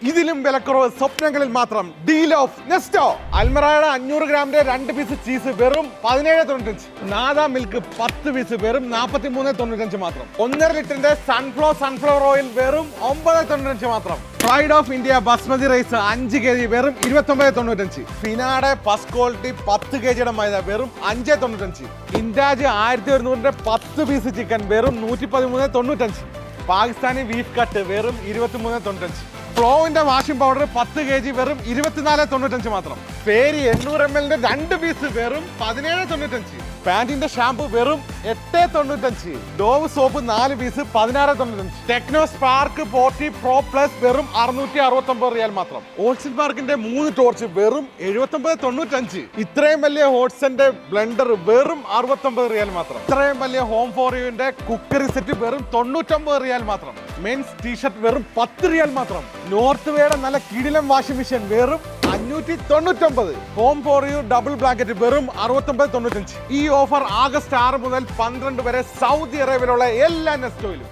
ഇതിലും വിലക്കുറവ് സ്വപ്നങ്ങളിൽ മാത്രം. Deal of Nesto. അൽമറയുടെ 500 ഗ്രാമിന്റെ 2 പീസ് ചീസ് വെറും 17.95. നാദ മിൽക്ക് 10 പീസ് വെറും 43.95 മാത്രം. 1.5 ലിറ്ററിന്റെ സൺഫ്ലവർ ഓയിൽ വെറും 9.95 മാത്രം. Pride of India basmati rice 5 kg വെറും 29.95. ഫിനാടെ ഫസ്റ്റ് ക്വാളിറ്റി 10 kgയുടെ മൈദ വെറും 5.95. ഇൻഡാജ് 1100ന്റെ 10 പീസ് ചിക്കൻ വെറും 113.95. പാകിസ്ഥാനി ബീഫ് കട്ട് വെറും 23.95. ഫ്ലോവിന്റെ വാഷിംഗ് പൗഡർ 10 kg വെറും 24.95 മാത്രം. പേരി 800 ml 2 പീസ് വെറും 17.95. പാന്റിന്റെ ഷാമ്പു വെറും 8.95. Dove soap 4 piece 16.95. Tecno Spark 40 pro plus വെറും 669 റിയാൽ മാത്രം. ഓൾസിൻ പാർക്കിന്റെ 3 ടോർച്ച് വെറും 79.95. ഇത്രയും വലിയ ഹോട്ട്സന്റെ ബ്ലെൻഡർ വെറും 69 റിയാൽ മാത്രം. ഇത്രയും വലിയ ഹോം ഫോർ യുവിന്റെ കുക്കറി സെറ്റ് വെറും 99 റിയാൽ മാത്രം. മെൻസ് ടീഷർട്ട് വെറും 10 റിയാൽ മാത്രം. നോർത്ത് വേയുടെ നല്ല കിടിലം വാഷിംഗ് മെഷീൻ വെറും 599. Home for you double blanket വെറും 69.95. ഈ ഓഫർ ആഗസ്റ്റ് 6 മുതൽ 12 വരെ സൗദി അറേബ്യയിലുള്ള എല്ലാ നെസ്റ്റോയിലും.